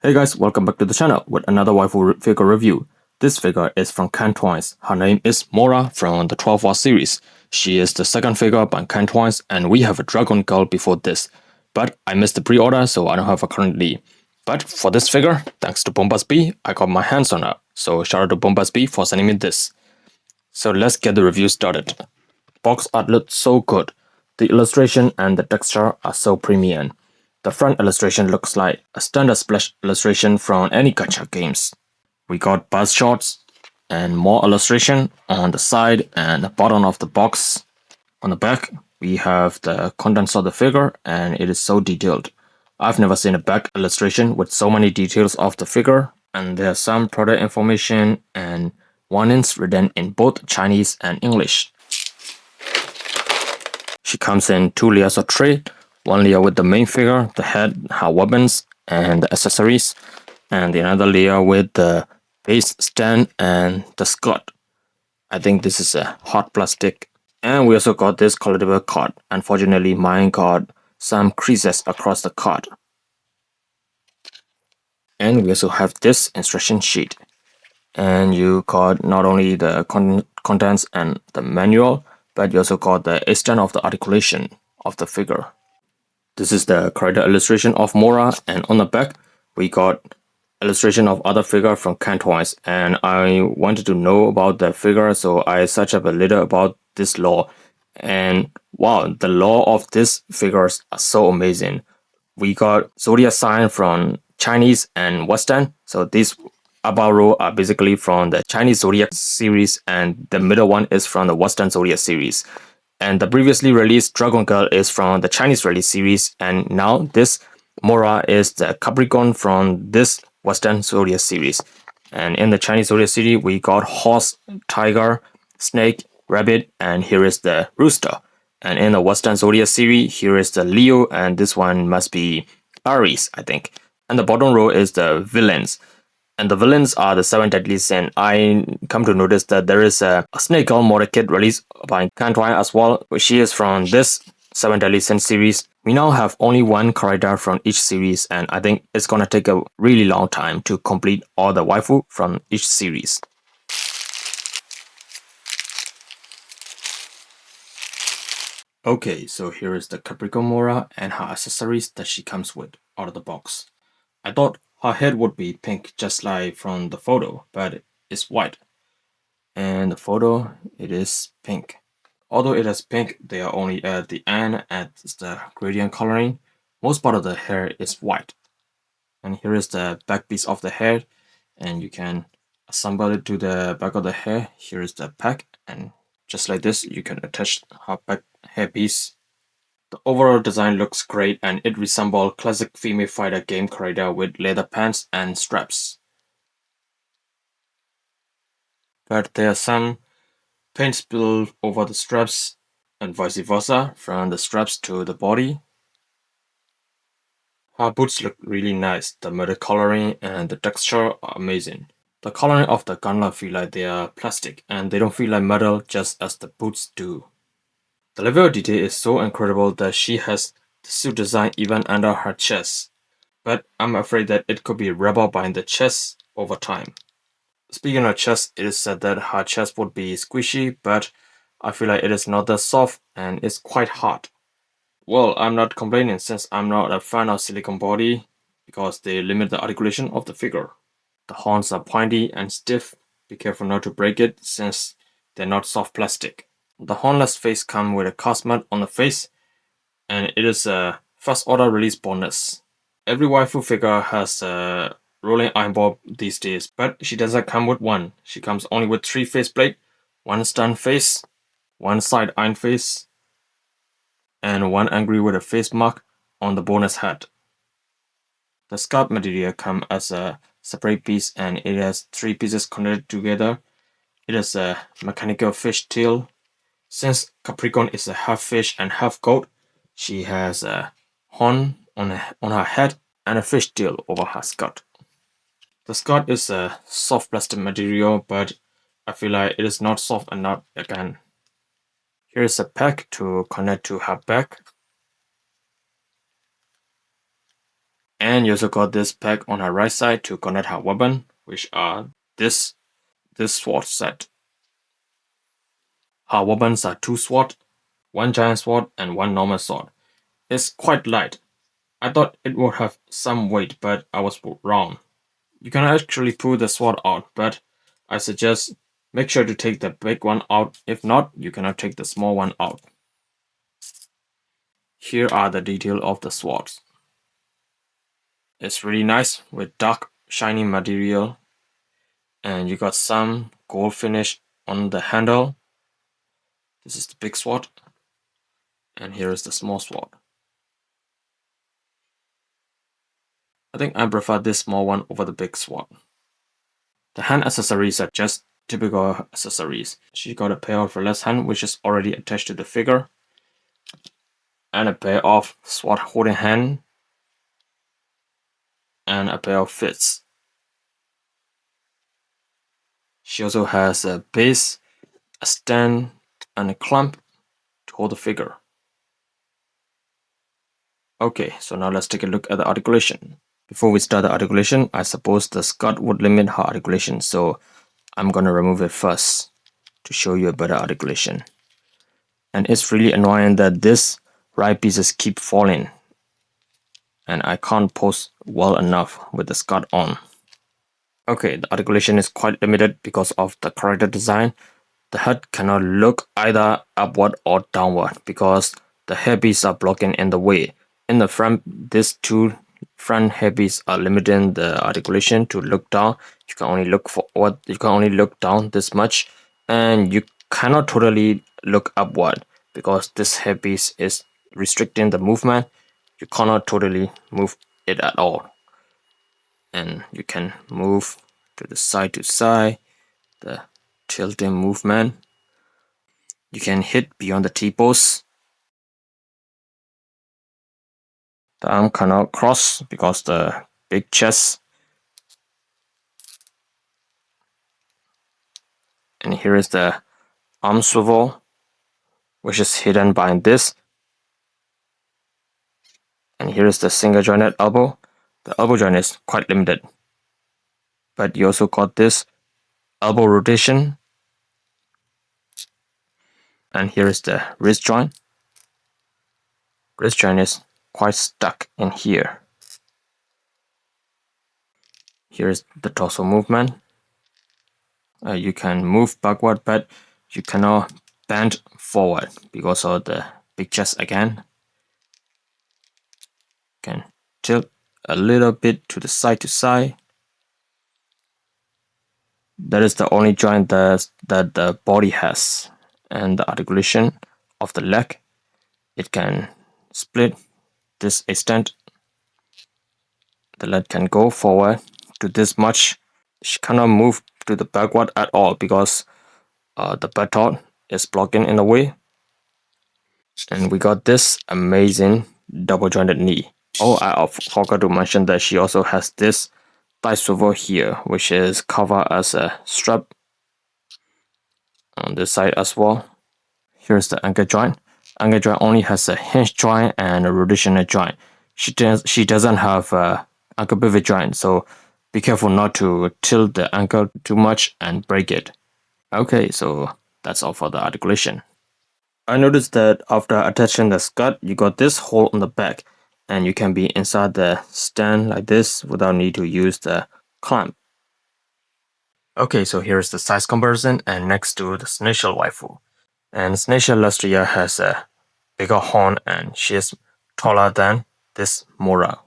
Hey guys, welcome back to the channel with another waifu figure review. This figure is from Cang-Toys. Her name is Mora from the 12 War series. She is the second figure by Cang-Toys and we have a dragon girl before this. But I missed the pre-order so I don't have her currently. But for this figure, thanks to Bombas B, I got my hands on her. So shout out to Bombas B for sending me this. So let's get the review started. Box art looks so good. The illustration and the texture are so premium. The front illustration looks like a standard splash illustration from any gacha games. We got buzz shots and more illustration on the side and the bottom of the box. On the back, we have the contents of the figure and it is so detailed. I've never seen a back illustration with so many details of the figure, and there's some product information and warnings written in both Chinese and English. She comes in 2 layers of tray. One layer with the main figure, the head, her weapons, and the accessories, and the another layer with the base stand and the skirt. I think this is a hot plastic. And we also got this collectible card. Unfortunately, mine got some creases across the card. And we also have this instruction sheet. And you got not only the contents and the manual, but you also got the extent of the articulation of the figure. This is the character illustration of Mora, and on the back we got illustration of other figure from Cang-Toys, and I wanted to know about the figure, so I searched up a little about this lore, and wow, the lore of these figures are so amazing. We got Zodiac sign from Chinese and Western, so these above row are basically from the Chinese Zodiac series, and the middle one is from the Western Zodiac series. And the previously released Dragon Girl is from the Chinese release series, and now this Mora is the Capricorn from this Western Zodiac series. And in the Chinese Zodiac series, we got horse, tiger, snake, rabbit, and here is the rooster. And in the Western Zodiac series, here is the Leo, and this one must be Aries, I think. And the bottom row is the villains. And the villains are the 7 deadly sin. I come to notice that there is a snake girl model kit released by Cang-Toys as well. She is from this 7 deadly sin series. We now have only one character from each series, and I think it's gonna take a really long time to complete all the waifu from each series. Okay, so here is the Capricorn Mora and her accessories that she comes with out of the box. I thought her head would be pink just like from the photo, but it's white. And the photo, it is pink. Although it is pink, they are only at the end at the gradient coloring. Most part of the hair is white. And here is the back piece of the hair, and you can assemble it to the back of the hair. Here is the pack, and just like this, you can attach her back hair piece. The overall design looks great, and it resembles classic female fighter game character with leather pants and straps. But there are some paint spilled over the straps and vice versa from the straps to the body. Her boots look really nice. The metal coloring and the texture are amazing. The coloring of the gunla feel like they are plastic and they don't feel like metal just as the boots do. The level of detail is so incredible that she has the suit design even under her chest. But I'm afraid that it could be rubber behind the chest over time. Speaking of chest, it is said that her chest would be squishy, but I feel like it is not that soft and it's quite hard. Well, I'm not complaining since I'm not a fan of silicone body because they limit the articulation of the figure. The horns are pointy and stiff. Be careful not to break it since they're not soft plastic. The hornless face comes with a cast mat on the face, and it is a first order release bonus. Every waifu figure has a rolling iron ball these days, but she doesn't come with one. She comes only with 3 faceplate, 1 stun face, 1 side iron face, and 1 angry with a face mark on the bonus hat. The scarf material comes as a separate piece and it has 3 pieces connected together. It is a mechanical fish tail. Since Capricorn is a half fish and half goat, she has a horn on her head and a fish tail over her skirt. The skirt is a soft plastic material, but I feel like it is not soft enough again. Here is a pack to connect to her back. And you also got this pack on her right side to connect her weapon, which are this sword set. Her weapons are 2 sword, 1 giant sword and 1 normal sword. It's quite light. I thought it would have some weight, but I was wrong. You can actually pull the sword out, but I suggest make sure to take the big one out. If not, you cannot take the small one out. Here are the details of the swords. It's really nice with dark shiny material, and you got some gold finish on the handle. This is the big sword, and here is the small sword. I think I prefer this small one over the big sword. The hand accessories are just typical accessories. She got a pair of left hand which is already attached to the figure, and a pair of sword holding hand, and a pair of fists. She also has a base, a stand, and a clamp to hold the figure. Okay, so now let's take a look at the articulation. Before we start the articulation, I suppose the skirt would limit her articulation, so I'm gonna remove it first to show you a better articulation. And it's really annoying that this right pieces keep falling, and I can't pose well enough with the skirt on. Okay, the articulation is quite limited because of the character design. The head cannot look either upward or downward because the hairpieces are blocking in the way. In the front, these 2 front hairpieces are limiting the articulation to look down. You can only look forward, you can only look down this much, and you cannot totally look upward because this hairpiece is restricting the movement. You cannot totally move it at all. And you can move to the side to side, the tilting movement. You can hit beyond the T-pose. The arm cannot cross because the big chest. And here is the arm swivel, which is hidden behind this. And here is the single jointed elbow. The elbow joint is quite limited. But you also got this elbow rotation. And here is the wrist joint. Wrist joint is quite stuck in here. Here is the torso movement. You can move backward, but you cannot bend forward because of the big chest again. Can tilt a little bit to the side to side. That is the only joint that the body has. And the articulation of the leg, it can split this extent. The leg can go forward to this much. She cannot move to the backward at all because the buttock is blocking in the way. And we got this amazing double jointed knee. Oh, I forgot to mention that she also has this thigh swivel here, which is covered as a strap on this side as well. Here's the ankle joint. Ankle joint only has a hinge joint and a rotational joint. She doesn't have a ankle pivot joint, so be careful not to tilt the ankle too much and break it. Okay, so that's all for the articulation. I noticed that after attaching the skirt, you got this hole on the back, and you can be inside the stand like this without need to use the clamp. Okay, so here's the size comparison, and next to the SnailShell waifu. And SnailShell Lustia has a bigger horn, and she is taller than this Mora.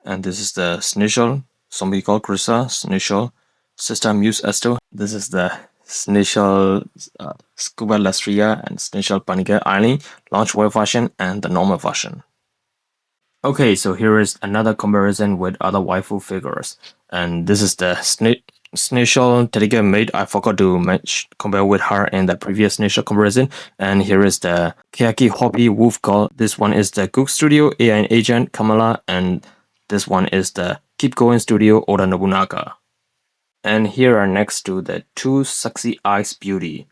And this is the SnailShell, zombie called Grisa, SnailShell, System Use Esto. This is the SnailShell Scuba Lustia and SnailShell Panic Aileen, Loungewear version, and the normal version. Okay, so here is another comparison with other waifu figures. And this is the SnailShell Tokiwa Maid. I forgot to compare with her in the previous SnailShell comparison. And here is the KEYAKI Hobby Wolf Girl. This one is the Gook Studio AI Agent Kamala, and this one is the KEEPGOING Studio Oda Nobunaga. And here are next to the 2 Sexy Eyes Beauty.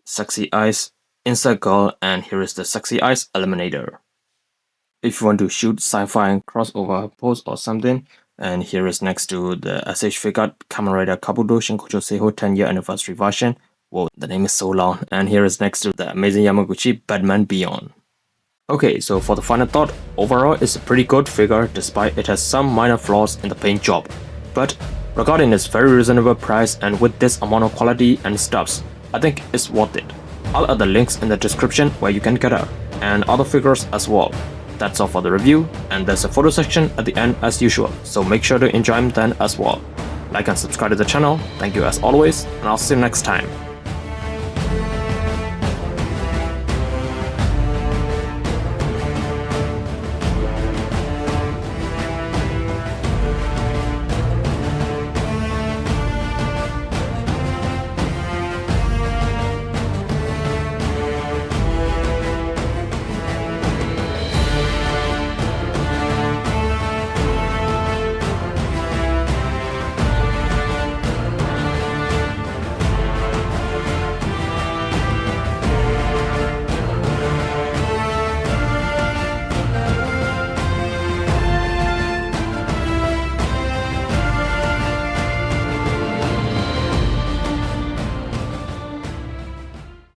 Sexy Eyes Insect Girl, and here is the Sexy Eyes Eliminator. if you want to shoot sci-fi crossover pose or something. And here is next to the SH figure Kamen Rider Kabuto Shinkocho Seiho 10-year anniversary version. Whoa, the name is so long. And here is next to the amazing Yamaguchi Batman Beyond. Okay, so for the final thought, overall it's a pretty good figure despite it has some minor flaws in the paint job. But regarding its very reasonable price and with this amount of quality and stuffs, I think it's worth it. I'll add the links in the description where you can get her, and other figures as well. That's all for the review, and there's a photo section at the end as usual, so make sure to enjoy them then as well. Like and subscribe to the channel, thank you as always, and I'll see you next time.